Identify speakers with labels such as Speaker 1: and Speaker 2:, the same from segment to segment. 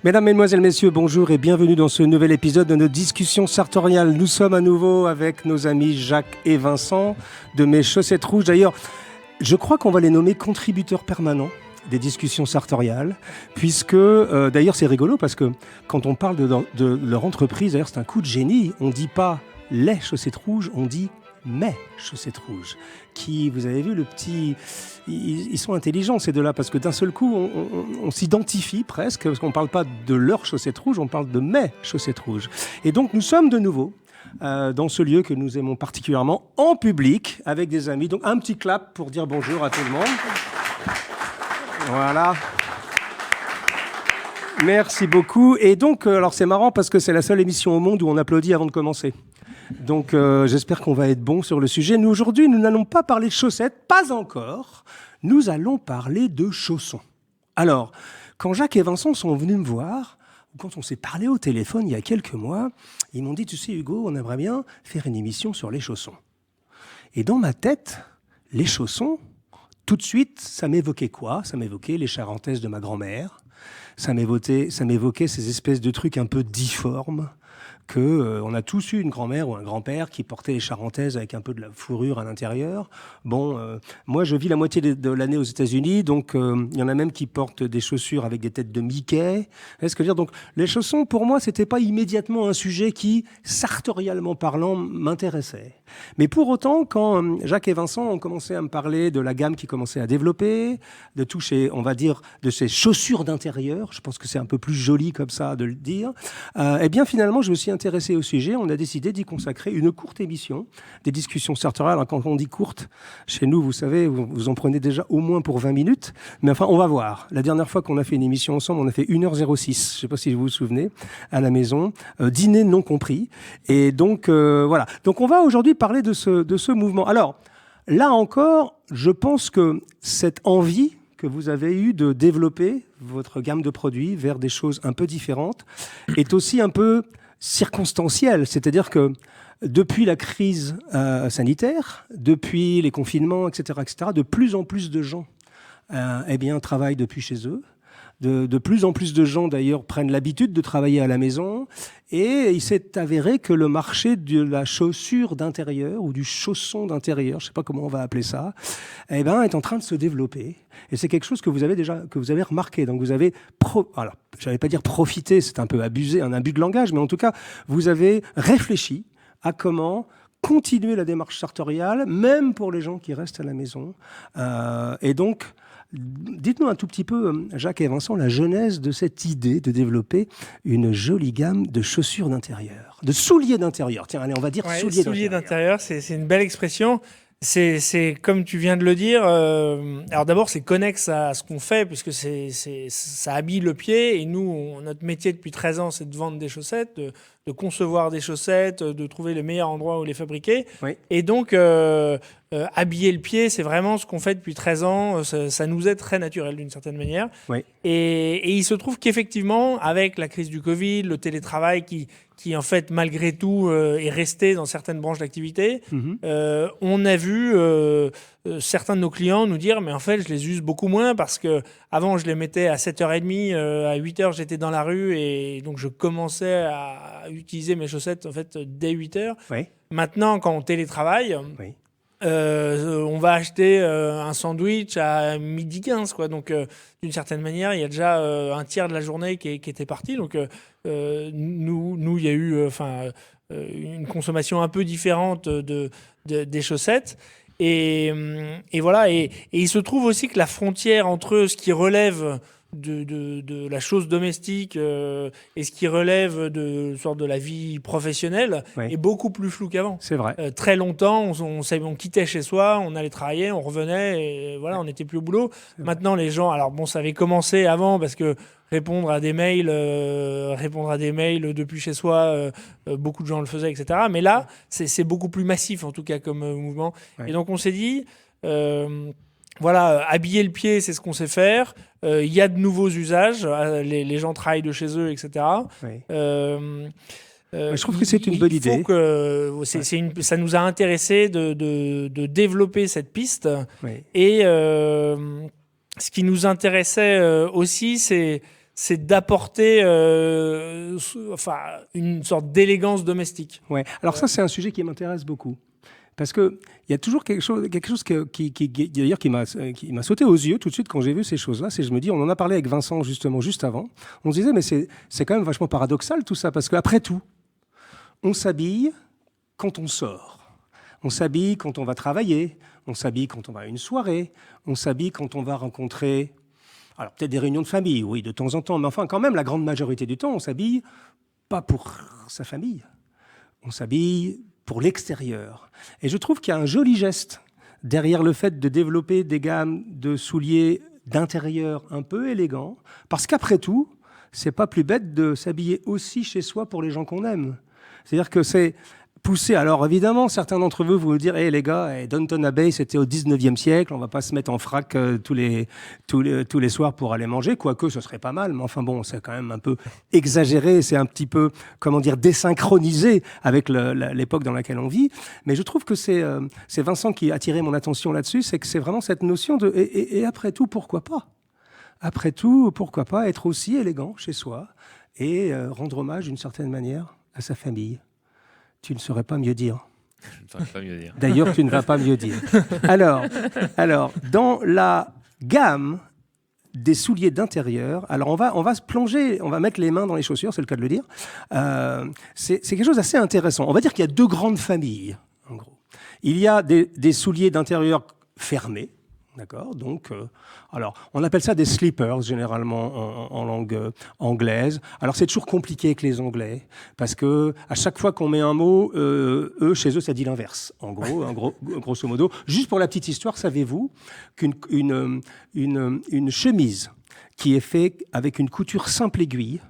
Speaker 1: Mesdames, Mesdemoiselles, Messieurs, bonjour et bienvenue dans ce nouvel épisode de notre discussion sartoriale. Nous sommes à nouveau avec nos amis Jacques et Vincent de Mes Chaussettes Rouges. D'ailleurs, je crois qu'on va les nommer contributeurs permanents des discussions sartoriales, puisque, d'ailleurs, c'est rigolo parce que quand on parle de leur entreprise, d'ailleurs, c'est un coup de génie. On ne dit pas les chaussettes rouges, on dit Mes Chaussettes Rouges. Qui, vous avez vu, le petit... Ils sont intelligents, ces deux-là, parce que d'un seul coup, on s'identifie presque, parce qu'on ne parle pas de leurs chaussettes rouges, on parle de Mes Chaussettes Rouges. Et donc, nous sommes de nouveau dans ce lieu que nous aimons particulièrement, en public, avec des amis. Donc, un petit clap pour dire bonjour à tout le monde. Voilà. Merci beaucoup. Et donc, alors c'est marrant parce que c'est la seule émission au monde où on applaudit avant de commencer. Donc, j'espère qu'on va être bon sur le sujet. Nous, aujourd'hui, nous n'allons pas parler de chaussettes, pas encore. Nous allons parler de chaussons. Alors, quand Jacques et Vincent sont venus me voir, ou quand on s'est parlé au téléphone il y a quelques mois, ils m'ont dit, tu sais Hugo, on aimerait bien faire une émission sur les chaussons. Et dans ma tête, les chaussons, tout de suite, ça m'évoquait quoi ? Ça m'évoquait les charentaises de ma grand-mère. Ça m'évoquait ces espèces de trucs un peu difformes on a tous eu une grand-mère ou un grand-père qui portait les charentaises avec un peu de la fourrure à l'intérieur. Bon, moi, je vis la moitié de l'année aux États-Unis, donc il y en a même qui portent des chaussures avec des têtes de Mickey. Vous voyez ce que je veux dire ? Donc, les chaussons, pour moi, c'était pas immédiatement un sujet qui, sartorialement parlant, m'intéressait. Mais pour autant, quand Jacques et Vincent ont commencé à me parler de la gamme qui commençait à développer, de toucher, on va dire, de ces chaussures d'intérieur, je pense que c'est un peu plus joli comme ça de le dire, eh bien, finalement, je me suis intéressé au sujet, on a décidé d'y consacrer une courte émission, des discussions sartoriales. Alors, quand on dit courte, chez nous, vous savez, vous en prenez déjà au moins pour 20 minutes, mais enfin, on va voir. La dernière fois qu'on a fait une émission ensemble, on a fait 1h06, je ne sais pas si vous vous souvenez, à la maison, dîner non compris. Et donc, voilà. Donc, on va aujourd'hui parler de ce mouvement. Alors, là encore, je pense que cette envie que vous avez eu de développer votre gamme de produits vers des choses un peu différentes est aussi un peu circonstancielle, c'est-à-dire que depuis la crise sanitaire, depuis les confinements, etc., de plus en plus de gens eh bien, travaillent depuis chez eux. De plus en plus de gens, d'ailleurs, prennent l'habitude de travailler à la maison. Et il s'est avéré que le marché de la chaussure d'intérieur ou du chausson d'intérieur, je ne sais pas comment on va appeler ça, eh ben, est en train de se développer. Et c'est quelque chose que vous avez remarqué. Donc vous avez, alors, je n'allais pas dire profiter, c'est un peu abusé, un abus de langage, mais en tout cas, vous avez réfléchi à comment continuer la démarche sartoriale, même pour les gens qui restent à la maison. Et donc, dites-nous un tout petit peu, Jacques et Vincent, la genèse de cette idée de développer une jolie gamme de chaussures d'intérieur, de souliers d'intérieur. Tiens, allez, on va dire souliers
Speaker 2: d'intérieur. C'est une belle expression. C'est comme tu viens de le dire. Alors d'abord, c'est connexe à ce qu'on fait, puisque ça habille le pied. Et nous, notre métier depuis 13 ans, c'est de vendre des chaussettes, de concevoir des chaussettes, de trouver le meilleur endroit où les fabriquer.
Speaker 1: Oui.
Speaker 2: Et donc, habiller le pied, c'est vraiment ce qu'on fait depuis 13 ans. Ça nous est très naturel d'une certaine manière.
Speaker 1: Oui.
Speaker 2: Et il se trouve qu'effectivement, avec la crise du Covid, le télétravail qui en fait, malgré tout, est resté dans certaines branches d'activité, on a vu certains de nos clients nous dire « mais en fait, je les use beaucoup moins parce que avant je les mettais à 7h30, à 8h, j'étais dans la rue et donc je commençais à utiliser mes chaussettes en fait, dès 8h.
Speaker 1: Oui.
Speaker 2: Maintenant, quand on télétravaille...
Speaker 1: Oui.
Speaker 2: on va acheter un sandwich à 12h15, quoi. Donc, d'une certaine manière, il y a déjà un tiers de la journée qui était parti. Donc, nous, il y a eu une consommation un peu différente des chaussettes. Et voilà. Et il se trouve aussi que la frontière entre ce qui relève de la chose domestique et ce qui relève de sorte de la vie professionnelle est beaucoup plus flou qu'avant.
Speaker 1: C'est vrai.
Speaker 2: Très longtemps, on quittait chez soi, on allait travailler, on revenait et voilà, on n'était plus au boulot. Maintenant, les gens, alors bon, ça avait commencé avant parce que répondre à des mails depuis chez soi, beaucoup de gens le faisaient, etc. Mais là, c'est beaucoup plus massif en tout cas comme mouvement. Et donc on s'est dit. Voilà, habiller le pied, c'est ce qu'on sait faire. Il y a de nouveaux usages. Les gens travaillent de chez eux, etc.
Speaker 1: Je trouve que c'est une bonne idée.
Speaker 2: Ça nous a intéressé de développer cette piste.
Speaker 1: Oui.
Speaker 2: Et ce qui nous intéressait aussi, c'est d'apporter une sorte d'élégance domestique.
Speaker 1: Ouais. Alors ça, c'est un sujet qui m'intéresse beaucoup. Parce qu'il y a toujours quelque chose d'ailleurs qui m'a sauté aux yeux tout de suite quand j'ai vu ces choses-là. C'est je me dis, on en a parlé avec Vincent justement juste avant. On se disait, mais c'est quand même vachement paradoxal tout ça. Parce qu'après tout, on s'habille quand on sort. On s'habille quand on va travailler. On s'habille quand on va à une soirée. On s'habille quand on va rencontrer... Alors peut-être des réunions de famille, oui, de temps en temps. Mais enfin, quand même, la grande majorité du temps, on s'habille pas pour sa famille. On s'habille pour l'extérieur. Et je trouve qu'il y a un joli geste derrière le fait de développer des gammes de souliers d'intérieur un peu élégants. Parce qu'après tout, c'est pas plus bête de s'habiller aussi chez soi pour les gens qu'on aime. C'est-à-dire que c'est poussé. Alors évidemment, certains d'entre vous vont vous dire, les gars, Downton Abbey, c'était au 19e siècle, on va pas se mettre en frac tous les soirs pour aller manger, quoique ce serait pas mal, mais enfin bon, c'est quand même un peu exagéré, c'est un petit peu, désynchronisé avec l'époque dans laquelle on vit. Mais je trouve que c'est Vincent qui a attiré mon attention là-dessus, c'est que c'est vraiment cette notion de, et après tout, pourquoi pas ? Après tout, pourquoi pas être aussi élégant chez soi et rendre hommage d'une certaine manière à sa famille. Tu ne saurais pas mieux dire.
Speaker 3: Je ne saurais pas mieux dire.
Speaker 1: D'ailleurs, tu ne vas pas mieux dire. Alors, dans la gamme des souliers d'intérieur, alors on va se plonger, on va mettre les mains dans les chaussures, c'est le cas de le dire. C'est quelque chose d'assez intéressant. On va dire qu'il y a deux grandes familles, en gros. Il y a des souliers d'intérieur fermés. D'accord. Donc, alors, on appelle ça des slippers, généralement, en langue anglaise. Alors, c'est toujours compliqué avec les Anglais, parce que à chaque fois qu'on met un mot, chez eux, ça dit l'inverse. En gros, grosso modo. Juste pour la petite histoire, savez-vous qu'une chemise qui est faite avec une couture simple aiguille,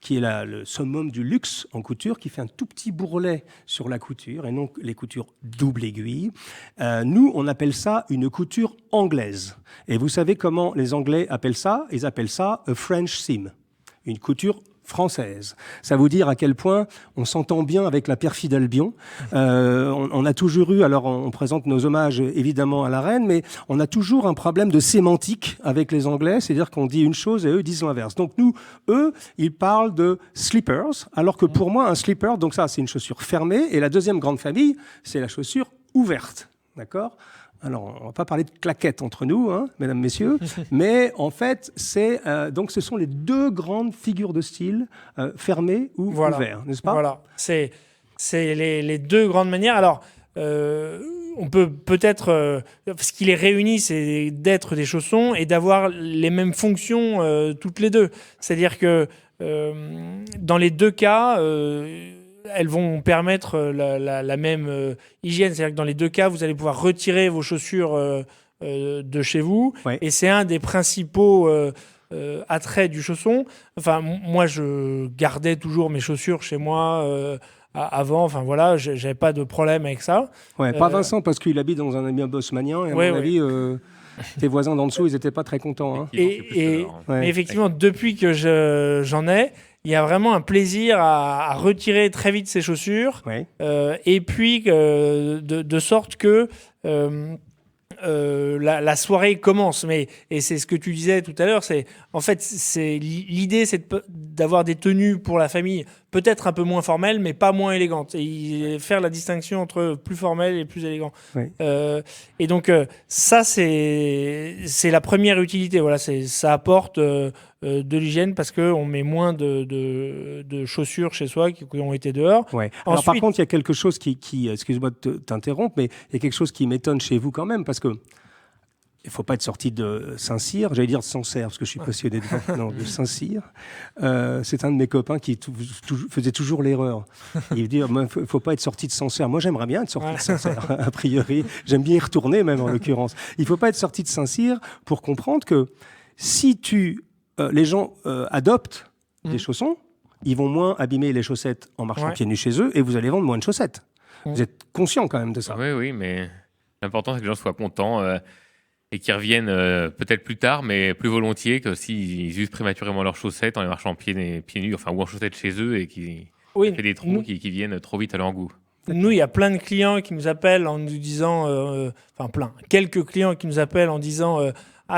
Speaker 1: qui est le summum du luxe en couture, qui fait un tout petit bourrelet sur la couture, et non les coutures double aiguille. Nous, on appelle ça une couture anglaise. Et vous savez comment les Anglais appellent ça ? Ils appellent ça a French seam, une couture française. Ça vous dire à quel point on s'entend bien avec la perfide Albion. On a toujours eu, alors on présente nos hommages évidemment à la reine, mais on a toujours un problème de sémantique avec les Anglais, c'est-à-dire qu'on dit une chose et eux disent l'inverse. Donc nous, eux, ils parlent de slippers, alors que pour moi, un slipper, donc ça c'est une chaussure fermée, et la deuxième grande famille, c'est la chaussure ouverte. D'accord ? Alors, on ne va pas parler de claquettes entre nous, hein, mesdames, messieurs, mais en fait, donc ce sont les deux grandes figures de style, fermées ou ouvertes, n'est-ce pas ?
Speaker 2: Voilà, c'est les deux grandes manières. Alors, on peut-être, ce qui les réunit, c'est d'être des chaussons et d'avoir les mêmes fonctions toutes les deux. C'est-à-dire que dans les deux cas, elles vont permettre la même hygiène. C'est-à-dire que dans les deux cas, vous allez pouvoir retirer vos chaussures de chez vous. Ouais. Et c'est un des principaux attraits du chausson. Enfin, moi, je gardais toujours mes chaussures chez moi avant. Enfin, voilà, j'avais pas de problème avec ça.
Speaker 1: Ouais, pas Vincent, parce qu'il habite dans un immeuble haussmannien. Et à mon avis... tes voisins d'en dessous, ils n'étaient pas très contents. Hein.
Speaker 2: Mais effectivement, depuis que j'en ai, il y a vraiment un plaisir à retirer très vite ses chaussures. Oui. Et puis, de sorte que la soirée commence. Et c'est ce que tu disais tout à l'heure. L'idée, c'est d'avoir des tenues pour la famille, peut-être un peu moins formelles, mais pas moins élégantes. Et faire la distinction entre plus formel et plus élégant. Oui. Et donc, ça, c'est la première utilité. Voilà, ça apporte de l'hygiène parce qu'on met moins de chaussures chez soi qui ont été dehors.
Speaker 1: Ouais. Alors, ensuite, par contre, il y a quelque chose qui excuse-moi de t'interrompre, mais il y a quelque chose qui m'étonne chez vous quand même, parce que il ne faut pas être sorti de Saint-Cyr, j'allais dire de Sancerre, parce que je suis passionné de Saint-Cyr. C'est un de mes copains qui faisait toujours l'erreur. Il dit, il ne faut pas être sorti de Sancerre. Moi, j'aimerais bien être sorti de Sancerre, a priori. J'aime bien y retourner, même, en l'occurrence. Il ne faut pas être sorti de Saint-Cyr pour comprendre que si les gens adoptent des chaussons, ils vont moins abîmer les chaussettes en marchant pieds nus chez eux, et vous allez vendre moins de chaussettes. Vous êtes conscient quand même de ça.
Speaker 3: Oui, mais l'important, c'est que les gens soient contents et qu'ils reviennent peut-être plus tard, mais plus volontiers que s'ils usent prématurément leurs chaussettes en les marchant pieds nus, enfin, ou en chaussettes chez eux, et qu'ils
Speaker 2: Oui,
Speaker 3: Ça fait des trous qui viennent trop vite à leur goût.
Speaker 2: nous, il y a plein de clients qui nous appellent en nous disant, quelques clients qui nous appellent en disant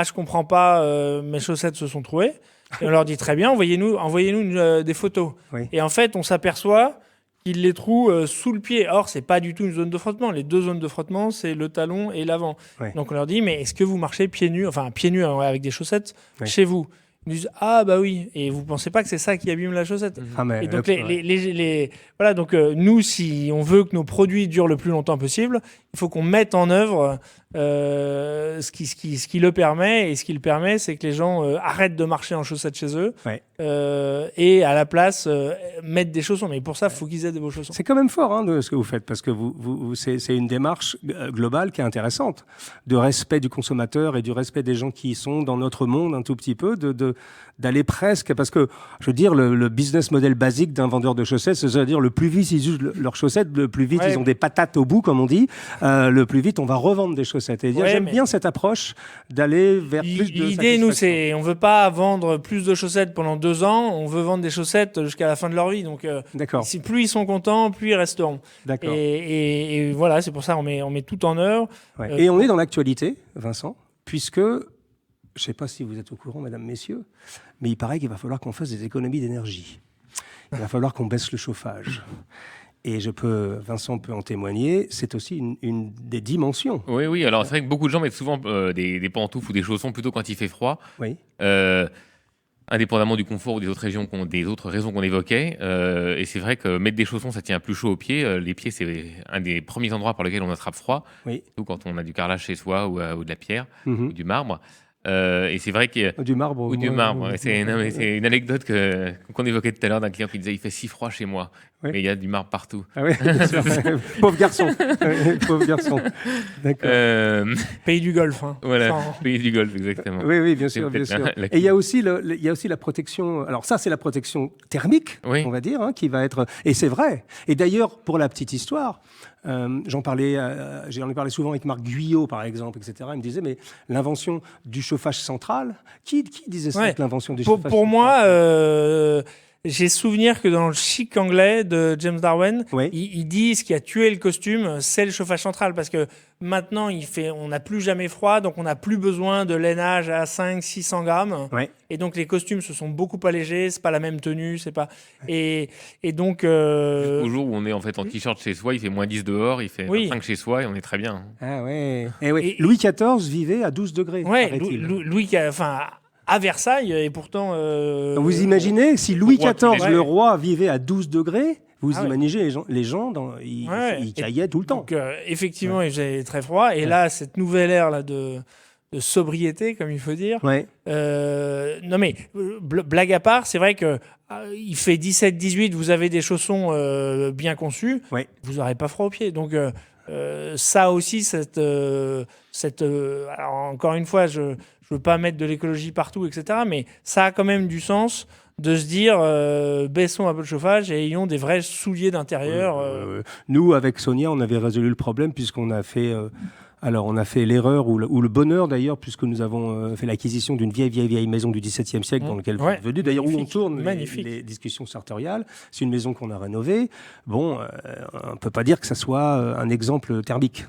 Speaker 2: je comprends pas, mes chaussettes se sont trouées. Et on leur dit très bien, envoyez-nous des photos.
Speaker 1: Oui.
Speaker 2: Et en fait, on s'aperçoit qu'ils les trouvent sous le pied. Or, c'est pas du tout une zone de frottement. Les deux zones de frottement, c'est le talon et l'avant.
Speaker 1: Oui.
Speaker 2: Donc on leur dit, mais est-ce que vous marchez pieds nus avec des chaussettes
Speaker 1: Oui.
Speaker 2: chez vous? Ils nous disent bah oui. Et vous pensez pas que c'est ça qui abîme la chaussette?
Speaker 1: Ah, mais
Speaker 2: Et donc,
Speaker 1: ouais.
Speaker 2: voilà, donc nous, si on veut que nos produits durent le plus longtemps possible, il faut qu'on mette en œuvre ce qui le permet. Et ce qui le permet, c'est que les gens arrêtent de marcher en chaussettes chez eux
Speaker 1: Ouais.
Speaker 2: et à la place mettent des chaussons. Mais pour ça, il faut qu'ils aient des beaux chaussons.
Speaker 1: C'est quand même fort de ce que vous faites, parce que c'est une démarche globale qui est intéressante, de respect du consommateur et du respect des gens qui sont dans notre monde un tout petit peu, d'aller presque, parce que je veux dire, le business model basique d'un vendeur de chaussettes, c'est-à-dire le plus vite ils usent leurs chaussettes, le plus vite ils ont des patates au bout, comme on dit, le plus vite on va revendre des chaussettes. Et j'aime bien cette approche d'aller vers plus de
Speaker 2: l'idée, nous,
Speaker 1: satisfaction.
Speaker 2: on veut pas vendre plus de chaussettes pendant 2 ans, on veut vendre des chaussettes jusqu'à la fin de leur vie. Donc,
Speaker 1: D'accord.
Speaker 2: plus ils sont contents, plus ils resteront.
Speaker 1: D'accord.
Speaker 2: Et voilà, c'est pour ça qu'on met tout en œuvre.
Speaker 1: Ouais. Et on est dans l'actualité, Vincent, puisque, je ne sais pas si vous êtes au courant, mesdames, messieurs, mais il paraît qu'il va falloir qu'on fasse des économies d'énergie. Il va falloir qu'on baisse le chauffage. Et Vincent peut en témoigner, c'est aussi une des dimensions.
Speaker 3: Oui. Alors, c'est vrai que beaucoup de gens mettent souvent des pantoufles ou des chaussons plutôt quand il fait froid.
Speaker 1: Oui.
Speaker 3: Indépendamment du confort ou des autres raisons qu'on évoquait. Et c'est vrai que mettre des chaussons, ça tient plus chaud aux pieds. Les pieds, c'est un des premiers endroits par lesquels on attrape froid.
Speaker 1: Oui.
Speaker 3: Surtout quand on a du carrelage chez soi ou de la pierre
Speaker 1: Mhm.
Speaker 3: ou du marbre. Et c'est vrai que...
Speaker 1: Du marbre.
Speaker 3: Ou du marbre. Ouais, c'est une anecdote qu'on évoquait tout à l'heure d'un client qui disait « il fait si froid chez moi
Speaker 1: Oui.
Speaker 3: mais il y a du marbre partout ».
Speaker 1: Ah oui, bien sûr. Pauvre garçon. Pauvre garçon. D'accord.
Speaker 2: Pays du Golfe.
Speaker 3: Voilà, pays du Golfe, exactement.
Speaker 1: Oui, bien sûr.
Speaker 3: peut-être
Speaker 1: Et il y a aussi la protection. Alors ça, c'est la protection thermique, on va dire, qui va être. Et c'est vrai. Et d'ailleurs, pour la petite histoire, j'en ai parlé souvent avec Marc Guyot, par exemple, etc. Il me disait, mais l'invention du chauffage central, qui disait ça, l'invention du chauffage central?
Speaker 2: Pour moi, j'ai souvenir que dans le Chic anglais de James Darwin, il dit ce qui a tué le costume, c'est le chauffage central, parce que maintenant on n'a plus jamais froid, donc on n'a plus besoin de lainage à 500-600 grammes, et donc les costumes se sont beaucoup allégés, c'est pas la même tenue, c'est pas et donc
Speaker 3: au jour où on est en fait en t-shirt chez soi, il fait moins 10 dehors, il fait 25 chez soi et on est très bien.
Speaker 1: Ah ouais. Et Louis XIV vivait à 12 degrés.
Speaker 2: À Versailles, et pourtant...
Speaker 1: vous imaginez, si Louis XIV, le roi, vivait à 12 degrés, vous imaginez les gens ils caillaient tout le temps.
Speaker 2: Donc, effectivement, il faisait très froid. Et là, cette nouvelle ère là, de sobriété, comme il faut dire. Non mais, blague à part, c'est vrai que il fait 17-18, vous avez des chaussons bien conçus, vous n'aurez pas froid aux pieds. Donc, ça aussi, alors encore une fois, je ne veux pas mettre de l'écologie partout, etc. Mais ça a quand même du sens de se dire baissons un peu le chauffage et ayons des vrais souliers d'intérieur.
Speaker 1: Nous, avec Sonia, on avait résolu le problème puisqu'on a fait... on a fait l'erreur ou le bonheur d'ailleurs, puisque nous avons fait l'acquisition d'une vieille maison du XVIIe siècle dans laquelle vous êtes venu. D'ailleurs, où on tourne les discussions sartoriales. C'est une maison qu'on a rénovée. Bon, on ne peut pas dire que ça soit un exemple thermique.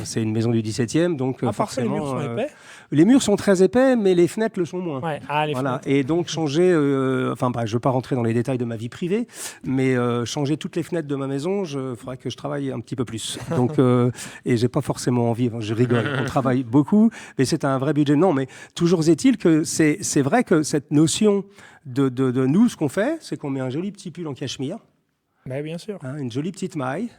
Speaker 1: C'est une maison du XVIIe, donc forcément...
Speaker 2: Les murs sont épais.
Speaker 1: Les murs sont très épais, mais les fenêtres le sont moins.
Speaker 2: Fenêtres.
Speaker 1: Et donc changer... je ne veux pas rentrer dans les détails de ma vie privée, mais changer toutes les fenêtres de ma maison, il faudrait que je travaille un petit peu plus. Donc, et j'ai pas forcément envie. Je rigole, on travaille beaucoup, mais c'est un vrai budget. Non, mais toujours est-il que c'est vrai que cette notion de nous, ce qu'on fait, c'est qu'on met un joli petit pull en cachemire.
Speaker 2: Bien sûr.
Speaker 1: Une jolie petite maille.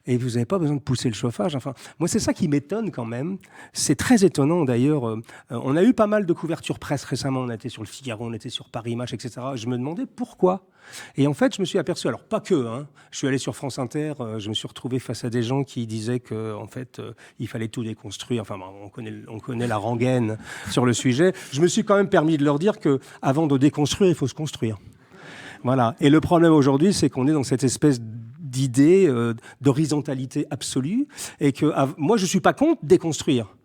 Speaker 1: Et vous n'avez pas besoin de pousser le chauffage. Enfin, moi, c'est ça qui m'étonne quand même. C'est très étonnant d'ailleurs. On a eu pas mal de couvertures presse récemment. On a été sur le Figaro, on était sur Paris Match, etc. Je me demandais pourquoi. Et en fait, je me suis aperçu, alors pas que, je suis allé sur France Inter, je me suis retrouvé face à des gens qui disaient qu'en fait, il fallait tout déconstruire. Enfin, on connaît la rengaine sur le sujet. Je me suis quand même permis de leur dire qu'avant de déconstruire, il faut se construire. Voilà. Et le problème aujourd'hui, c'est qu'on est dans cette espèce d'idée d'horizontalité absolue et que moi je suis pas contre déconstruire,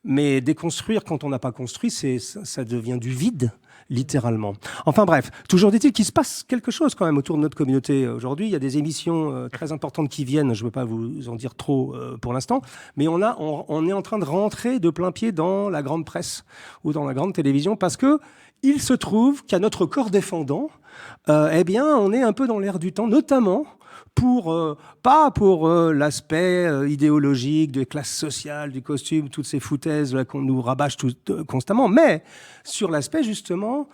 Speaker 1: mais déconstruire quand on n'a pas construit, ça devient du vide littéralement. Enfin bref, toujours dit-il qu'il se passe quelque chose quand même autour de notre communauté aujourd'hui. Il y a des émissions très importantes qui viennent, je ne veux pas vous en dire trop pour l'instant, mais on est en train de rentrer de plein pied dans la grande presse ou dans la grande télévision parce que il se trouve qu'à notre corps défendant, eh bien, on est un peu dans l'air du temps, notamment pas pour l'aspect idéologique de classe sociale, du costume, toutes ces foutaises là, qu'on nous rabâche constamment, mais sur l'aspect justement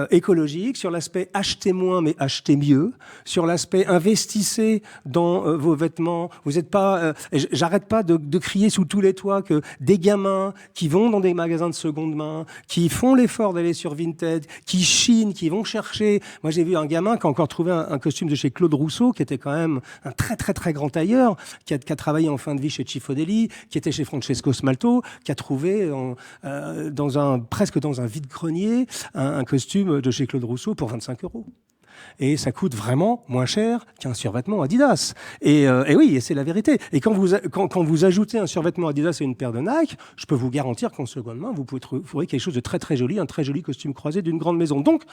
Speaker 1: écologique, sur l'aspect achetez moins mais achetez mieux, sur l'aspect investissez dans vos vêtements. Vous n'êtes pas, j'arrête pas de crier sous tous les toits que des gamins qui vont dans des magasins de seconde main, qui font l'effort d'aller sur Vinted, qui chinent, qui vont chercher. Moi j'ai vu un gamin qui a encore trouvé un costume de chez Claude Rousseau, qui était quand même un très très très grand tailleur, qui a travaillé en fin de vie chez Cifodelli, qui était chez Francesco Smalto, qui a trouvé presque dans un vide-grenier un costume de chez Claude Rousseau pour 25 €. Et ça coûte vraiment moins cher qu'un survêtement Adidas. Et oui, c'est la vérité. Et quand vous ajoutez un survêtement Adidas et une paire de Nike, je peux vous garantir qu'en seconde main, vous pouvez trouver quelque chose de très très joli, un très joli costume croisé d'une grande maison. Donc,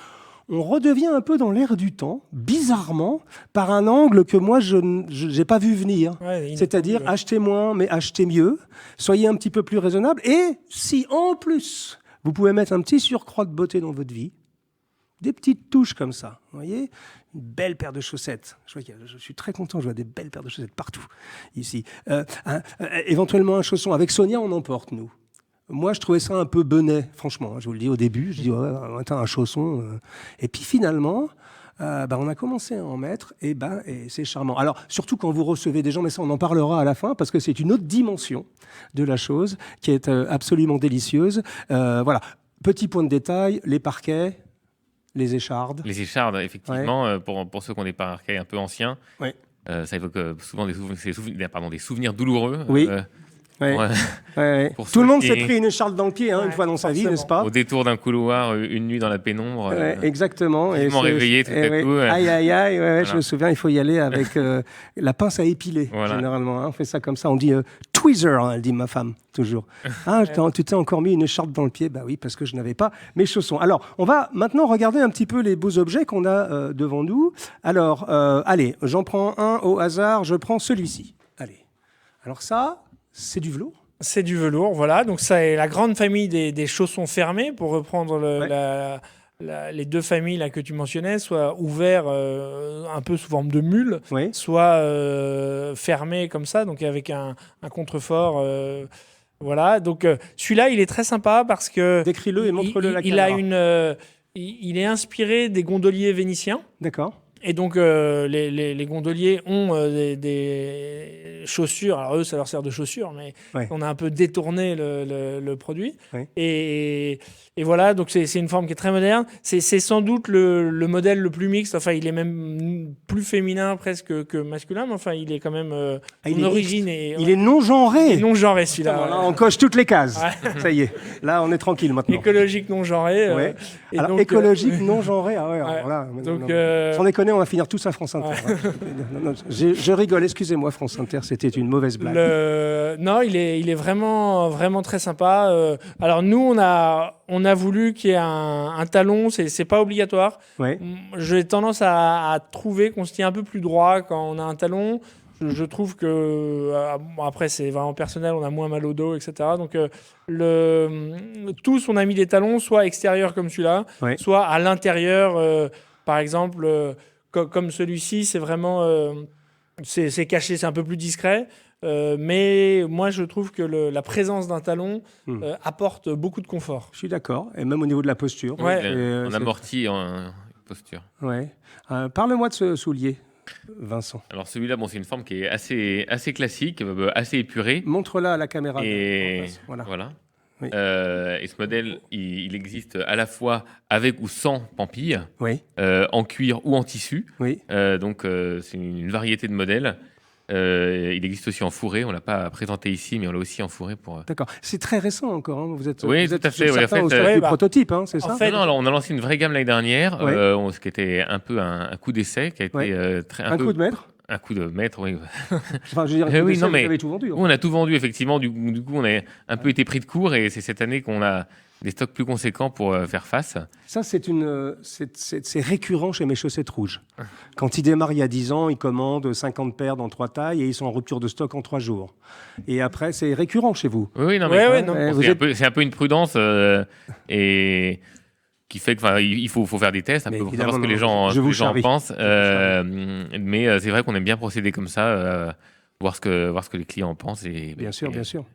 Speaker 1: on redevient un peu dans l'air du temps, bizarrement, par un angle que moi, je n'ai pas vu venir. Ouais, c'est-à-dire, achetez moins, mais achetez mieux. Soyez un petit peu plus raisonnable. Et si, en plus, vous pouvez mettre un petit surcroît de beauté dans votre vie, des petites touches comme ça, vous voyez, une belle paire de chaussettes. Je suis très content, je vois des belles paires de chaussettes partout, ici. Éventuellement un chausson. Avec Sonia, on en porte, nous. Moi, je trouvais ça un peu benet, franchement. Je vous le dis au début, je dis, attends, un chausson. Et puis finalement, on a commencé à en mettre, et c'est charmant. Alors, surtout quand vous recevez des gens, mais ça, on en parlera à la fin, parce que c'est une autre dimension de la chose qui est absolument délicieuse. Voilà. Petit point de détail, les parquets, les échardes.
Speaker 3: Les échardes, effectivement, ouais. Pour ceux qui ont des parquets un peu anciens, ouais. Ça évoque souvent des souvenirs douloureux.
Speaker 1: Oui. Ouais. Tout le monde s'est pris une écharde dans le pied une fois dans sa vie, n'est-ce pas ?
Speaker 3: Au détour d'un couloir, une nuit dans la pénombre.
Speaker 1: Exactement.
Speaker 3: Et réveillé tout à coup.
Speaker 1: Aïe, voilà. Je me souviens, il faut y aller avec la pince à épiler, généralement. On fait ça comme ça, on dit tweezer, elle dit ma femme, toujours. Tu t'es encore mis une écharpe dans le pied ? Bah oui, parce que je n'avais pas mes chaussons. Alors, on va maintenant regarder un petit peu les beaux objets qu'on a devant nous. Alors, allez, j'en prends un au hasard, je prends celui-ci. Allez. Alors ça... c'est du velours ?
Speaker 2: C'est du velours, voilà. Donc, ça est la grande famille des chaussons fermés, pour reprendre les deux familles là, que tu mentionnais, soit ouverts un peu sous forme de mule, soit fermés comme ça, donc avec un contrefort. Voilà. Donc, celui-là, il est très sympa parce que...
Speaker 1: Décris-le et montre-le la caméra.
Speaker 2: Il est inspiré des gondoliers vénitiens.
Speaker 1: D'accord.
Speaker 2: Et donc, les gondoliers ont des chaussures. Alors, eux, ça leur sert de chaussures, mais on a un peu détourné le produit. Ouais. Et voilà, donc c'est une forme qui est très moderne. C'est sans doute le modèle le plus mixte. Enfin, il est même plus féminin presque que masculin, mais enfin, il est quand même... son origine est...
Speaker 1: Il est non-genré.
Speaker 2: Il est non-genré, celui-là.
Speaker 1: Là, on coche toutes les cases. Ouais. Ça y est. Là, on est tranquille maintenant.
Speaker 2: Écologique non-genré.
Speaker 1: Alors, donc, écologique non-genré. Ah ouais. Voilà.
Speaker 2: Donc,
Speaker 1: sans déconner, on va finir tous à France Inter. Je rigole, excusez-moi France Inter, c'était une mauvaise blague.
Speaker 2: Non, il est vraiment, vraiment très sympa. Alors nous, on a voulu qu'il y ait un talon, c'est pas obligatoire. Ouais. J'ai tendance à trouver qu'on se tient un peu plus droit quand on a un talon. Je trouve que, après c'est vraiment personnel, on a moins mal au dos, etc. Donc tous on a mis des talons, soit extérieurs comme celui-là, soit à l'intérieur, par exemple... comme celui-ci, c'est vraiment... c'est caché, c'est un peu plus discret. Mais moi, je trouve que la présence d'un talon apporte beaucoup de confort.
Speaker 1: Je suis d'accord. Et même au niveau de la posture.
Speaker 3: On amortit en posture.
Speaker 1: Ouais. Parle-moi de ce soulier, Vincent.
Speaker 3: Alors celui-là, c'est une forme qui est assez classique, assez épurée.
Speaker 1: Montre-la à la caméra.
Speaker 3: Et voilà. Oui. Et ce modèle, il existe à la fois avec ou sans pampille, en cuir ou en tissu. Oui. Donc, c'est une variété de modèles. Il existe aussi en fourré. On ne l'a pas présenté ici, mais on l'a aussi en fourré.
Speaker 1: D'accord. C'est très récent encore. Hein. Vous êtes
Speaker 3: tout à fait.
Speaker 1: En fait, du prototype, hein, c'est ça ?
Speaker 3: Non, on a lancé une vraie gamme l'année dernière, ce qui était un peu un coup d'essai, qui a été
Speaker 1: un coup de maître.
Speaker 3: Un coup de maître, oui.
Speaker 1: Enfin, je veux dire,
Speaker 3: oui, non, mais
Speaker 1: vous avez tout vendu.
Speaker 3: on a tout vendu, effectivement. Du coup, on a un peu été pris de court et c'est cette année qu'on a des stocks plus conséquents pour faire face.
Speaker 1: Ça, c'est récurrent chez mes chaussettes rouges. Quand ils démarrent il y a 10 ans, ils commandent 50 paires dans 3 tailles et ils sont en rupture de stock en 3 jours. Et après, c'est récurrent chez vous.
Speaker 3: Oui, non, mais c'est un peu une prudence et qui fait qu'il faut faire des tests un peu pour savoir ce que les gens pensent. Mais c'est vrai qu'on aime bien procéder comme ça, voir ce que les clients pensent et
Speaker 1: bien sûr.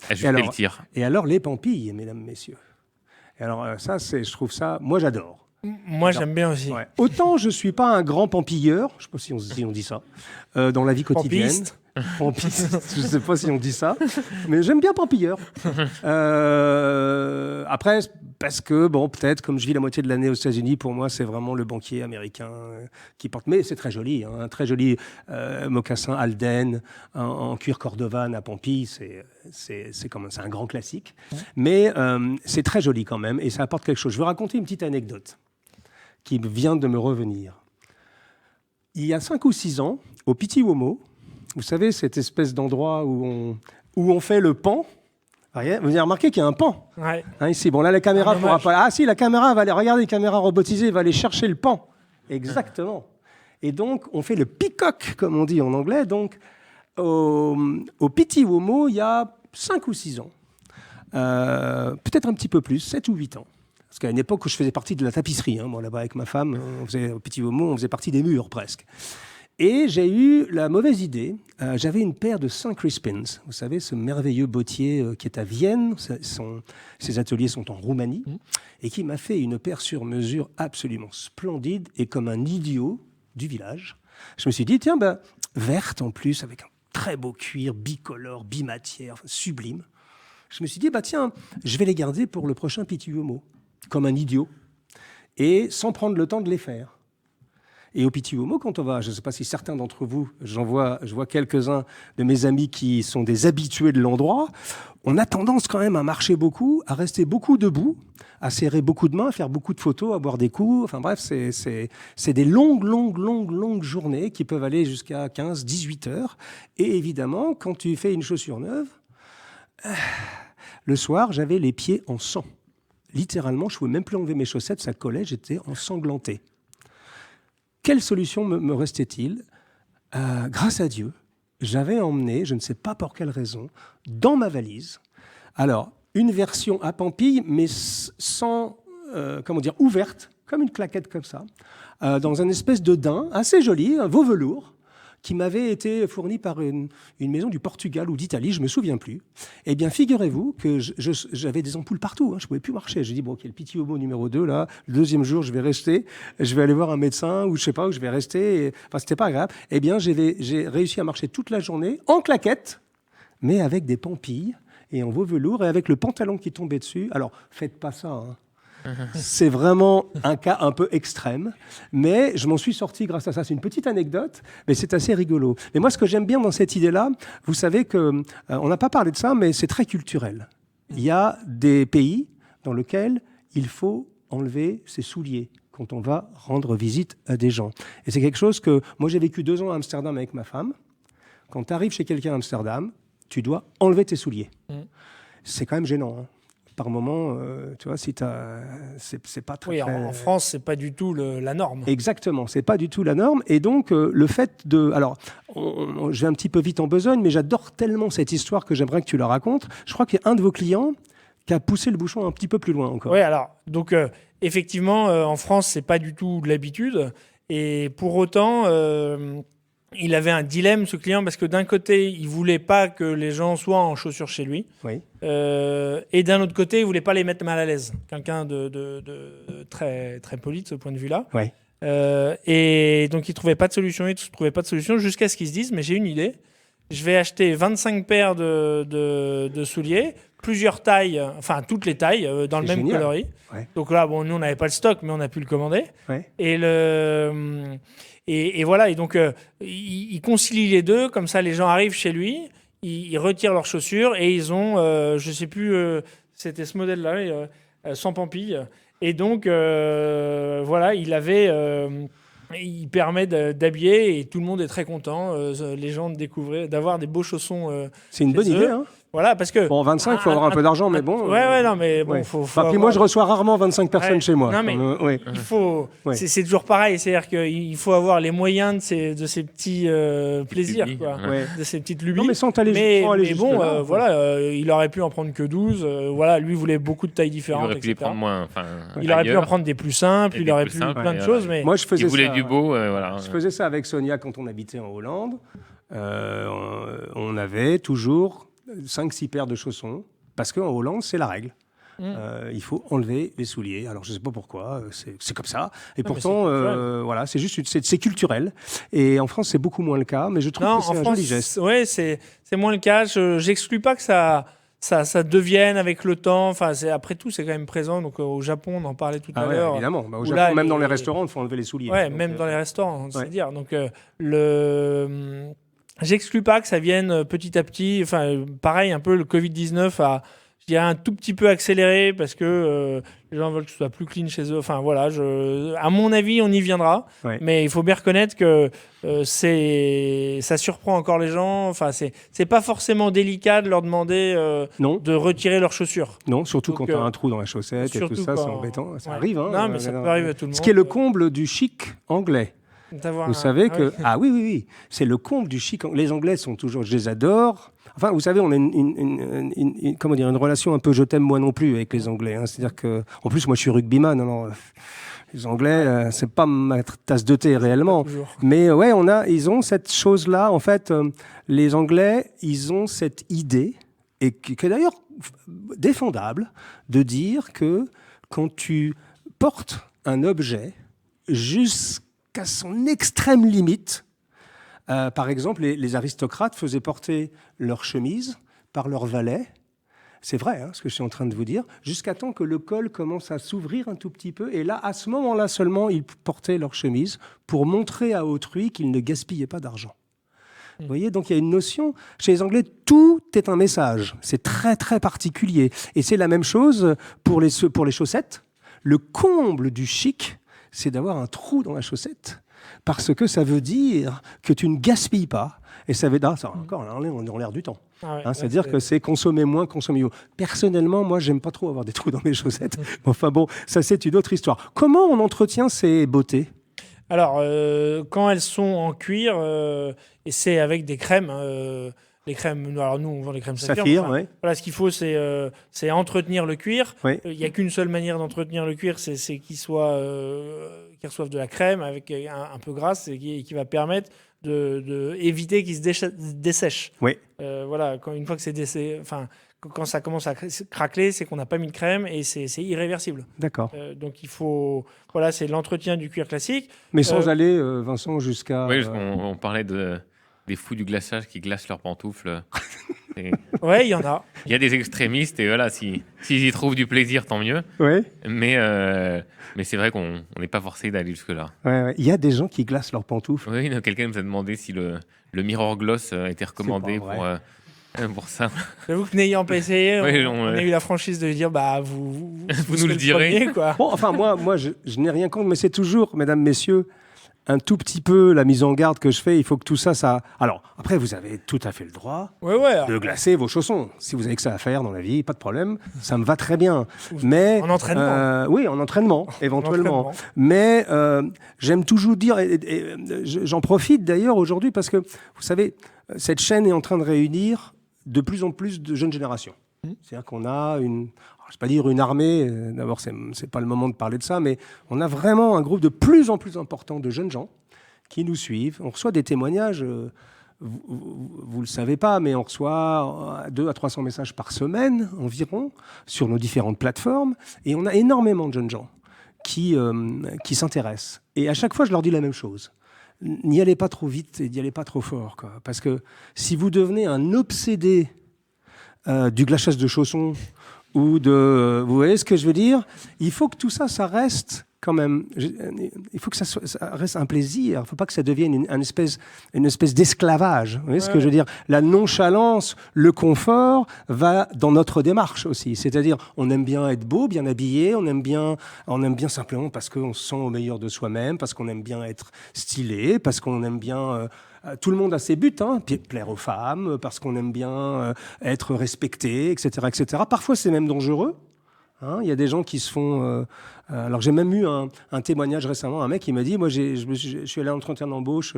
Speaker 3: Ajuster le tir.
Speaker 1: Et alors, les pampilles, mesdames, messieurs. Et alors, ça, je trouve ça... Moi, j'adore.
Speaker 2: Moi, j'aime bien aussi.
Speaker 1: Ouais. Autant je ne suis pas un grand pampilleur, je ne sais pas si on dit ça, dans la vie quotidienne. Pampiste, je ne sais pas si on dit ça, mais j'aime bien pampilleur. Après, parce que, bon, peut-être, comme je vis la moitié de l'année aux États-Unis, pour moi, c'est vraiment le banquier américain qui porte. Mais c'est très joli, hein, un très joli mocassin Alden en cuir cordovan à Pampille, c'est un grand classique. Mais c'est très joli quand même, et ça apporte quelque chose. Je vais raconter une petite anecdote qui vient de me revenir. Il y a 5 ou 6 ans, au Pitiuomo, vous savez, cette espèce d'endroit où on fait le pan. Vous avez remarqué qu'il y a un pan.
Speaker 2: Ouais.
Speaker 1: Hein, ici. Bon, là, la caméra ne pourra pas... Ah si, la caméra va aller... Regardez, les caméras robotisées va aller chercher le pan. Exactement. Et donc, on fait le peacock, comme on dit en anglais. Donc, au Pitiuomo, il y a 5 ou 6 ans. Peut-être un petit peu plus, 7 ou 8 ans. Parce qu'à une époque où je faisais partie de la tapisserie, hein, moi, là-bas, avec ma femme, au Pitiuomo, on faisait partie des murs, presque. Et j'ai eu la mauvaise idée. J'avais une paire de St. Crispins. Vous savez, ce merveilleux bottier qui est à Vienne. Ses ateliers sont en Roumanie. Et qui m'a fait une paire sur mesure absolument splendide et comme un idiot du village. Je me suis dit, tiens, verte en plus, avec un très beau cuir, bicolore, bimatière, sublime. Je me suis dit, tiens, je vais les garder pour le prochain Pitiuomo, comme un idiot, et sans prendre le temps de les faire. Et au Pitiuomo, quand on va, je ne sais pas si certains d'entre vous, je vois quelques-uns de mes amis qui sont des habitués de l'endroit, on a tendance quand même à marcher beaucoup, à rester beaucoup debout, à serrer beaucoup de mains, à faire beaucoup de photos, à boire des coups. Enfin bref, c'est des longues journées qui peuvent aller jusqu'à 15, 18 heures. Et évidemment, quand tu fais une chaussure neuve, le soir, j'avais les pieds en sang. Littéralement, je ne pouvais même plus enlever mes chaussettes, ça collait, j'étais ensanglanté. Quelle solution me restait-il ? Grâce à Dieu, j'avais emmené, je ne sais pas pour quelle raison, dans ma valise, alors, une version à Pampille, mais sans, ouverte, comme une claquette comme ça, dans un espèce de daim assez joli, un veau velours, qui m'avait été fourni par une maison du Portugal ou d'Italie, je ne me souviens plus. Eh bien, figurez-vous que j'avais des ampoules partout, hein, je ne pouvais plus marcher. J'ai dit, bon, ok, le Pitiuomo numéro 2, là, le deuxième jour, je vais rester, je vais aller voir un médecin, ou je ne sais pas, où je vais rester. Enfin, ce n'était pas grave. Eh bien, j'ai réussi à marcher toute la journée, en claquettes, mais avec des pampilles, et en veau velours, et avec le pantalon qui tombait dessus. Alors, faites pas ça, hein. C'est vraiment un cas un peu extrême, mais je m'en suis sorti grâce à ça. C'est une petite anecdote, mais c'est assez rigolo. Mais moi, ce que j'aime bien dans cette idée-là, vous savez qu'on n'a pas parlé de ça, mais c'est très culturel. Il y a des pays dans lesquels il faut enlever ses souliers quand on va rendre visite à des gens. Et c'est quelque chose que... Moi, j'ai vécu 2 ans à Amsterdam avec ma femme. Quand tu arrives chez quelqu'un à Amsterdam, tu dois enlever tes souliers. C'est quand même gênant, hein. Par moment, tu vois, si c'est pas très...
Speaker 2: Oui, en France, c'est pas du tout la norme.
Speaker 1: Exactement, c'est pas du tout la norme. Et donc, le fait de... Alors, je vais un petit peu vite en besogne, mais j'adore tellement cette histoire que j'aimerais que tu la racontes. Je crois qu'il y a un de vos clients qui a poussé le bouchon un petit peu plus loin encore.
Speaker 2: Oui, alors, donc, effectivement, en France, c'est pas du tout de l'habitude. Et pour autant... il avait un dilemme, ce client, parce que d'un côté, il voulait pas que les gens soient en chaussures chez lui.
Speaker 1: Oui.
Speaker 2: Et d'un autre côté, il voulait pas les mettre mal à l'aise. Quelqu'un de très, très poli de ce point de vue-là.
Speaker 1: Oui.
Speaker 2: Et donc, il trouvait pas de solution. Jusqu'à ce qu'ils se disent, mais j'ai une idée. Je vais acheter 25 paires de souliers, plusieurs tailles, enfin toutes les tailles, dans le même coloris. Ouais. Donc là, bon, nous, on n'avait pas le stock, mais on a pu le commander. Ouais. Et voilà, et donc il concilie les deux, comme ça les gens arrivent chez lui, ils retirent leurs chaussures et ils ont, je ne sais plus, c'était ce modèle-là, sans pampille. Et donc, voilà, il avait il permet d'habiller et tout le monde est très content. Les gens d'avoir des beaux chaussons.
Speaker 1: C'est une bonne idée, hein.
Speaker 2: Voilà, parce que...
Speaker 1: Bon, 25, il faut avoir un peu d'argent, mais bon...
Speaker 2: non, mais bon, faut
Speaker 1: puis avoir... moi, je reçois rarement 25 personnes chez moi.
Speaker 2: Non, mais il faut... C'est toujours pareil, c'est-à-dire qu'il faut avoir les moyens de ces petits plaisirs, quoi, de ces petites lubies.
Speaker 1: Non, mais sans aller
Speaker 2: mais bon, voilà, il aurait pu en prendre que 12. Voilà, lui voulait beaucoup de tailles différentes,
Speaker 3: il aurait pu les prendre moins...
Speaker 2: Il aurait pu en prendre des plus simples, il aurait pu plein de choses, mais...
Speaker 1: Moi, je faisais ça...
Speaker 3: Il voulait du beau, voilà.
Speaker 1: Je faisais ça avec Sonia quand on habitait en Hollande. On avait toujours 5-6 paires de chaussons, parce qu'en Hollande, c'est la règle. Il faut enlever les souliers. Alors, je ne sais pas pourquoi, c'est comme ça. Et pourtant, voilà, c'est juste c'est culturel. Et en France, c'est beaucoup moins le cas, mais je trouve que c'est un joli geste.
Speaker 2: Oui, c'est moins le cas. Je n'exclus pas que ça devienne avec le temps. Enfin, après tout, c'est quand même présent. Donc, au Japon, on en parlait tout à l'heure.
Speaker 1: Évidemment. Au Japon, même dans les restaurants, il faut enlever les souliers.
Speaker 2: Oui, même dans les restaurants, c'est dire. Donc, j'exclus pas que ça vienne petit à petit. Enfin, pareil, un peu le Covid-19 a, je dirais, un tout petit peu accéléré parce que les gens veulent que ce soit plus clean chez eux. Enfin, voilà, à mon avis, on y viendra. Ouais. Mais il faut bien reconnaître que ça surprend encore les gens. Enfin, c'est pas forcément délicat de leur demander de retirer leurs chaussures.
Speaker 1: Non, surtout quand tu as un trou dans la chaussette et tout ça, c'est embêtant. Ça arrive. Hein,
Speaker 2: non, mais ça peut arriver à tout le monde.
Speaker 1: Ce qui est le comble du chic anglais. Vous savez que... oui. C'est le comble du chic. Les Anglais sont toujours... Je les adore. Enfin, vous savez, on a une relation un peu je t'aime moi non plus avec les Anglais. Hein. C'est-à-dire que... En plus, moi, je suis rugbyman. Alors, les Anglais, c'est pas ma tasse de thé réellement. Mais ouais, ils ont cette chose-là. En fait, les Anglais, ils ont cette idée, et qui est d'ailleurs défendable, de dire que quand tu portes un objet jusqu'à son extrême limite. Par exemple, les aristocrates faisaient porter leur chemise par leur valet. C'est vrai, ce que je suis en train de vous dire, jusqu'à temps que le col commence à s'ouvrir un tout petit peu. Et là, à ce moment-là seulement, ils portaient leur chemise pour montrer à autrui qu'ils ne gaspillaient pas d'argent. Vous voyez, donc il y a une notion, chez les Anglais, tout est un message. C'est très, très particulier. Et c'est la même chose pour les chaussettes. Le comble du chic, c'est d'avoir un trou dans la chaussette, parce que ça veut dire que tu ne gaspilles pas. Et ça veut dire, encore, là, on est dans l'air du temps. C'est-à-dire que c'est consommer moins, consommer mieux. Personnellement, moi, j'aime pas trop avoir des trous dans mes chaussettes. Enfin bon, ça, c'est une autre histoire. Comment on entretient ces beautés ?
Speaker 2: Alors, quand elles sont en cuir, et c'est avec des crèmes... les crèmes, alors nous on vend les crèmes Saphir. Voilà, ce qu'il faut c'est entretenir le cuir. Il n'y a qu'une seule manière d'entretenir le cuir, c'est qu'il reçoive de la crème avec un peu grasse et qui va permettre d'éviter qu'il se dessèche. Voilà, une fois que c'est quand ça commence à craqueler, c'est qu'on n'a pas mis de crème et c'est irréversible.
Speaker 1: D'accord.
Speaker 2: Donc il faut, voilà, c'est l'entretien du cuir classique.
Speaker 1: Mais sans aller, Vincent, jusqu'à...
Speaker 3: Oui, on parlait des fous du glaçage qui glacent leurs pantoufles.
Speaker 2: Oui, il y en a.
Speaker 3: Il y a des extrémistes et voilà, s'ils y trouvent du plaisir, tant mieux. Mais c'est vrai qu'on n'est pas forcé d'aller jusque-là.
Speaker 1: Il y a des gens qui glacent leurs pantoufles.
Speaker 3: Oui, quelqu'un nous a demandé si le Mirror Gloss était recommandé pour ça.
Speaker 2: J'avoue que n'ayant pas essayé, on a eu la franchise de dire vous
Speaker 3: nous le direz.
Speaker 2: Premier, quoi.
Speaker 1: Bon, enfin, moi je n'ai rien contre, mais c'est toujours, mesdames, messieurs, un tout petit peu la mise en garde que je fais. Il faut que tout ça... Alors, après, vous avez tout à fait le droit de glacer vos chaussons. Si vous avez que ça à faire dans la vie, pas de problème. Ça me va très bien. Mais,
Speaker 2: en entraînement.
Speaker 1: Oui, en entraînement, éventuellement. Mais j'aime toujours dire... j'en profite d'ailleurs aujourd'hui parce que, vous savez, cette chaîne est en train de réunir de plus en plus de jeunes générations. C'est-à-dire qu'on a je ne vais pas dire une armée, d'abord c'est pas le moment de parler de ça, mais on a vraiment un groupe de plus en plus important de jeunes gens qui nous suivent. On reçoit des témoignages, vous le savez pas, mais on reçoit 200 à 300 messages par semaine environ sur nos différentes plateformes, et on a énormément de jeunes gens qui s'intéressent. Et à chaque fois, je leur dis la même chose. N'y allez pas trop vite et n'y allez pas trop fort, quoi. Parce que si vous devenez un obsédé du glaçage de chaussons ou vous voyez ce que je veux dire ? Il faut que tout ça, ça reste quand même, il faut que ça reste un plaisir. Il ne faut pas que ça devienne une espèce d'esclavage. Vous voyez ce que je veux dire? La nonchalance, le confort va dans notre démarche aussi. C'est-à-dire, on aime bien être beau, bien habillé, on aime bien simplement parce qu'on se sent au meilleur de soi-même, parce qu'on aime bien être stylé, parce qu'on aime bien... tout le monde a ses buts, hein, plaire aux femmes, parce qu'on aime bien être respecté, etc., etc. Parfois, c'est même dangereux. Hein, il y a des gens qui se font... alors j'ai même eu un témoignage récemment, un mec qui m'a dit, moi je suis allé en entretien d'embauche,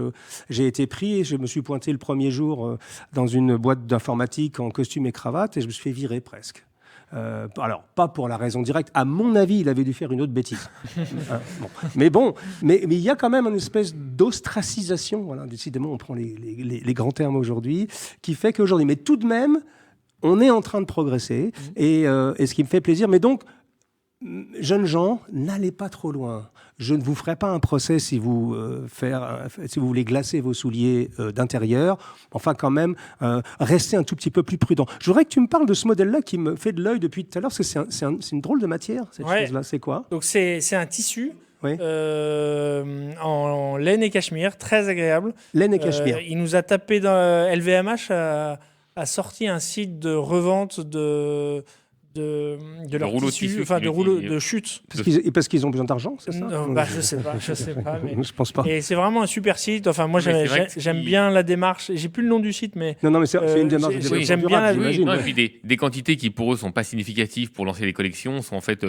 Speaker 1: j'ai été pris et je me suis pointé le premier jour dans une boîte d'informatique en costume et cravate et je me suis fait virer presque. Alors, pas pour la raison directe. À mon avis, il avait dû faire une autre bêtise. Bon. Mais il y a quand même une espèce d'ostracisation. Voilà, décidément, on prend les grands termes aujourd'hui, qui fait qu'aujourd'hui, mais tout de même, on est en train de progresser. Et ce qui me fait plaisir. Mais donc, jeunes gens, n'allez pas trop loin. Je ne vous ferai pas un procès si vous voulez glacer vos souliers d'intérieur. Enfin, quand même, restez un tout petit peu plus prudent. Je voudrais que tu me parles de ce modèle-là qui me fait de l'œil depuis tout à l'heure, parce que c'est une drôle de matière, cette chose-là. C'est quoi?
Speaker 2: Donc, c'est un tissu en laine et cachemire, très agréable.
Speaker 1: Laine et cachemire.
Speaker 2: Il nous a tapé dans... LVMH a sorti un site de revente de leur tissu, enfin de rouleaux de chute.
Speaker 1: Parce qu'ils ont besoin d'argent, c'est ça?
Speaker 2: Non, je sais pas, mais
Speaker 1: je pense pas.
Speaker 2: Et c'est vraiment un super site. Enfin, moi, j'aime bien la démarche. J'ai plus le nom du site, mais
Speaker 1: non, mais c'est une démarche.
Speaker 2: J'aime bien
Speaker 3: j'imagine. Et puis des quantités qui pour eux sont pas significatives pour lancer les collections sont en fait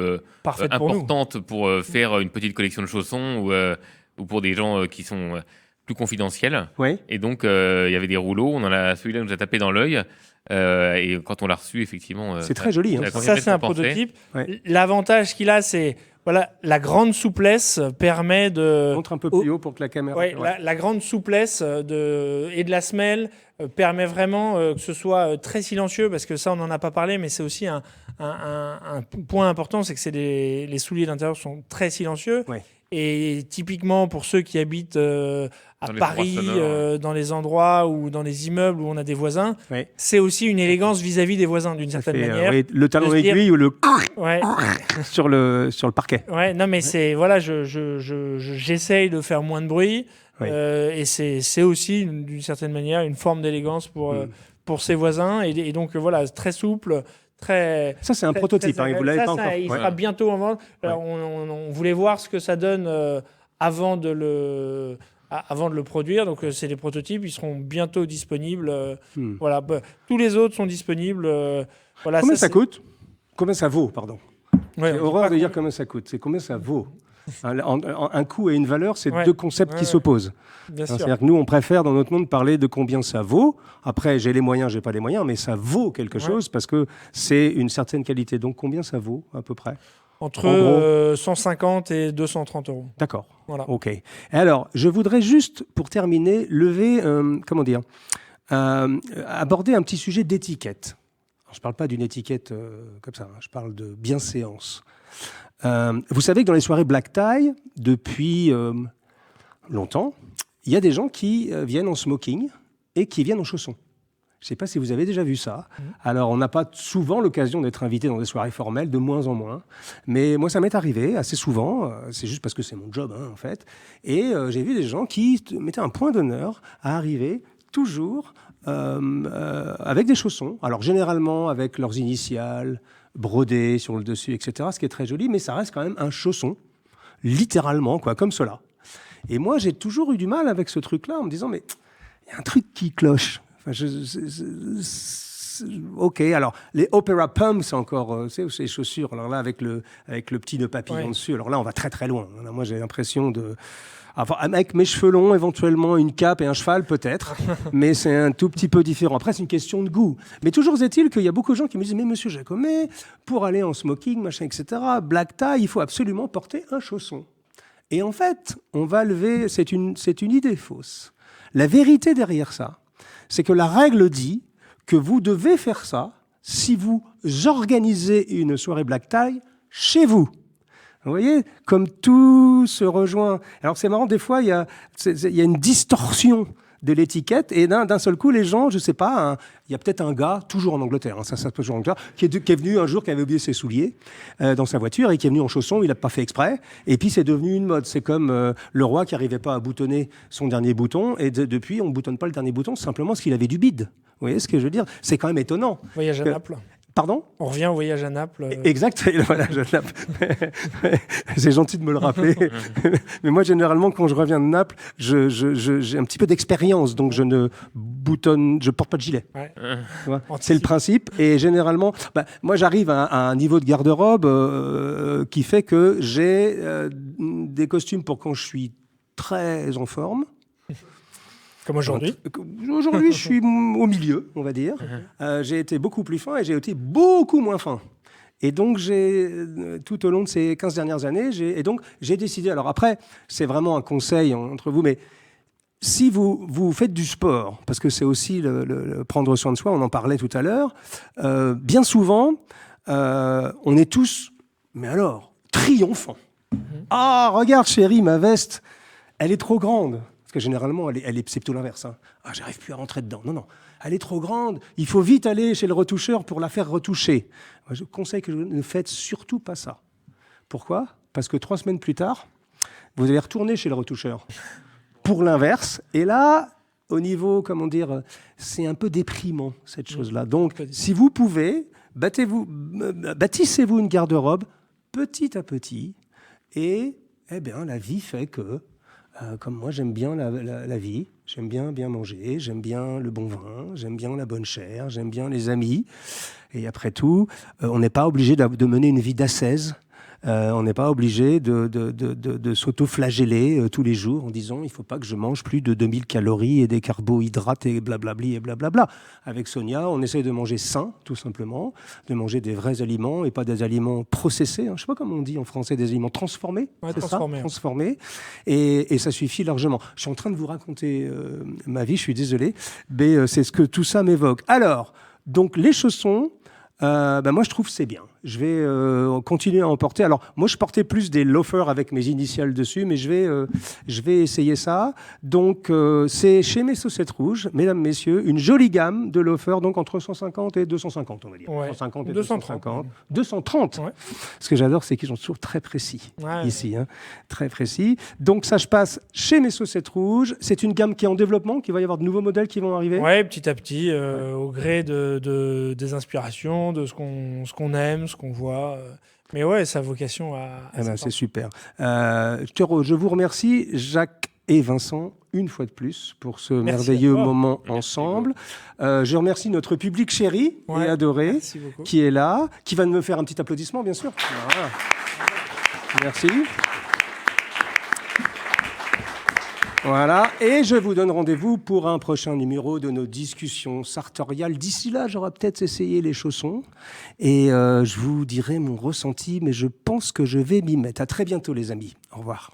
Speaker 3: importantes pour faire une petite collection de chaussons ou pour des gens qui sont plus confidentiels.
Speaker 1: Oui.
Speaker 3: Et donc il y avait des rouleaux. Celui-là nous a tapé dans l'œil. Et quand on l'a reçu, effectivement,
Speaker 1: c'est très joli. Hein.
Speaker 2: Ça, c'est un prototype. Ouais. L'avantage qu'il a, c'est la grande souplesse permet de...
Speaker 1: Montre un peu plus haut pour que la caméra...
Speaker 2: Ouais. La grande souplesse et de la semelle permet vraiment que ce soit très silencieux, parce que ça, on n'en a pas parlé, mais c'est aussi un point important, c'est que les souliers d'intérieur sont très silencieux. Ouais. Et typiquement, pour ceux qui habitent à Paris, dans les endroits ou dans les immeubles où on a des voisins, c'est aussi une élégance vis-à-vis des voisins, d'une certaine manière.
Speaker 1: Le talon d'aiguille ou le sur le parquet.
Speaker 2: Ouais, non, mais j'essaye de faire moins de bruit. Et c'est aussi, d'une certaine manière, une forme d'élégance pour ses voisins. Et donc, voilà, très souple.
Speaker 1: Ça, c'est un prototype, hein, vous l'avez pas encore.
Speaker 2: Il sera bientôt en vente. Alors, on voulait voir ce que ça donne avant de le produire. Donc, c'est des prototypes, ils seront bientôt disponibles. Voilà. Tous les autres sont disponibles. Voilà,
Speaker 1: combien ça coûte? Combien ça vaut, pardon? J'ai horreur de dire combien ça coûte. C'est combien ça vaut? Un coût et une valeur, c'est deux concepts qui s'opposent. C'est-à-dire que nous, on préfère dans notre monde parler de combien ça vaut. Après, j'ai les moyens, j'ai pas les moyens, mais ça vaut quelque chose parce que c'est une certaine qualité. Donc, combien ça vaut à peu près?
Speaker 2: Entre 150 et 230 euros.
Speaker 1: D'accord. Voilà. OK. Et alors, je voudrais juste, pour terminer, aborder un petit sujet d'étiquette. Alors, je ne parle pas d'une étiquette comme ça, je parle de bienséance. Vous savez que dans les soirées black tie, depuis longtemps, il y a des gens qui viennent en smoking et qui viennent en chaussons. Je ne sais pas si vous avez déjà vu ça. Alors, on n'a pas souvent l'occasion d'être invité dans des soirées formelles, de moins en moins. Mais moi, ça m'est arrivé assez souvent. C'est juste parce que c'est mon job, en fait. Et j'ai vu des gens qui mettaient un point d'honneur à arriver toujours avec des chaussons. Alors, généralement, avec leurs initiales brodées sur le dessus, etc., ce qui est très joli, mais ça reste quand même un chausson, littéralement, quoi, comme cela. Et moi, j'ai toujours eu du mal avec ce truc-là, en me disant, mais il y a un truc qui cloche. Enfin, OK, alors les Opera Pump, c'est encore ces chaussures. Alors là, avec le petit nœud papillon dessus, alors là, on va très très loin. Là, moi, j'ai l'impression de... Enfin, avec mes cheveux longs, éventuellement une cape et un cheval, peut-être, mais c'est un tout petit peu différent. Après, c'est une question de goût. Mais toujours est-il qu'il y a beaucoup de gens qui me disent « Mais monsieur Jacomet, pour aller en smoking, machin, etc., black tie, il faut absolument porter un chausson. » Et en fait, on va lever... C'est une idée fausse. La vérité derrière ça, c'est que la règle dit que vous devez faire ça si vous organisez une soirée black tie chez vous. Vous voyez, comme tout se rejoint. Alors c'est marrant, des fois, il y a une distorsion de l'étiquette. Et d'un seul coup, les gens, je sais pas, il y a peut-être un gars, toujours en Angleterre, ça se passe toujours en Angleterre, qui est venu un jour, qui avait oublié ses souliers dans sa voiture et qui est venu en chaussons, il n'a pas fait exprès. Et puis c'est devenu une mode. C'est comme le roi qui n'arrivait pas à boutonner son dernier bouton. Et depuis, on ne boutonne pas le dernier bouton, simplement parce qu'il avait du bide. Vous voyez ce que je veux dire? C'est quand même étonnant.
Speaker 2: Voyage à Naples.
Speaker 1: Pardon?
Speaker 2: On revient au voyage à Naples.
Speaker 1: Exact, voilà, c'est gentil de me le rappeler. Mais moi, généralement, quand je reviens de Naples, j'ai un petit peu d'expérience, donc je porte pas de gilet. Ouais. C'est le principe. Et généralement, moi, j'arrive à un niveau de garde-robe qui fait que j'ai des costumes pour quand je suis très en forme.
Speaker 2: Comme aujourd'hui?
Speaker 1: Aujourd'hui, je suis au milieu, on va dire. J'ai été beaucoup plus fin et j'ai été beaucoup moins fin. Et donc, tout au long de ces 15 dernières années, j'ai décidé... Alors après, c'est vraiment un conseil entre vous, mais si vous faites du sport, parce que c'est aussi le prendre soin de soi, on en parlait tout à l'heure, bien souvent, on est tous, mais alors, triomphants. Ah, regarde chérie, ma veste, elle est trop grande. Parce que généralement, c'est plutôt l'inverse. Ah, j'arrive plus à rentrer dedans. Non, elle est trop grande. Il faut vite aller chez le retoucheur pour la faire retoucher. Moi, je conseille que vous ne faites surtout pas ça. Pourquoi? Parce que 3 semaines plus tard, vous allez retourner chez le retoucheur pour l'inverse. Et là, au niveau, comment dire, c'est un peu déprimant, cette chose-là. Donc, si vous pouvez, bâtissez-vous une garde-robe petit à petit. Et, la vie fait que... comme moi, j'aime bien la vie, j'aime bien manger, j'aime bien le bon vin, j'aime bien la bonne chair, j'aime bien les amis. Et après tout, on n'est pas obligé de mener une vie d'ascèse. On n'est pas obligé de s'auto-flageller tous les jours en disant il ne faut pas que je mange plus de 2000 calories et des carbohydrates et blablabli et blablabla. Avec Sonia, on essaie de manger sain, tout simplement, de manger des vrais aliments et pas des aliments processés. Je ne sais pas comment on dit en français, des aliments transformés.
Speaker 2: Ouais,
Speaker 1: transformés. Et ça suffit largement. Je suis en train de vous raconter ma vie, je suis désolé, mais c'est ce que tout ça m'évoque. Alors, donc les chaussons, moi je trouve que c'est bien. Je vais continuer à en porter. Alors, moi, je portais plus des loafers avec mes initiales dessus, mais je vais essayer ça. Donc, c'est chez mes Chaussettes Rouges, mesdames, messieurs, une jolie gamme de loafers, donc entre 150 et 250, on va dire.
Speaker 2: Ouais.
Speaker 1: 150 et
Speaker 2: 230.
Speaker 1: 250. 230. Ouais. Ce que j'adore, c'est qu'ils sont toujours très précis, ici. Très précis. Donc, ça, je passe chez mes Chaussettes Rouges. C'est une gamme qui est en développement, qu'il va y avoir de nouveaux modèles qui vont arriver.
Speaker 2: Oui, petit à petit, au gré des inspirations, de ce qu'on aime, ce qu'on voit. Mais ouais, sa vocation à
Speaker 1: c'est super. Je vous remercie, Jacques et Vincent, une fois de plus, pour ce merveilleux moment ensemble. Je remercie notre public chéri et adoré qui est là, qui va me faire un petit applaudissement, bien sûr. Voilà. Merci. Voilà, et je vous donne rendez-vous pour un prochain numéro de nos discussions sartoriales. D'ici là, j'aurai peut-être essayé les chaussons et je vous dirai mon ressenti, mais je pense que je vais m'y mettre. À très bientôt, les amis. Au revoir.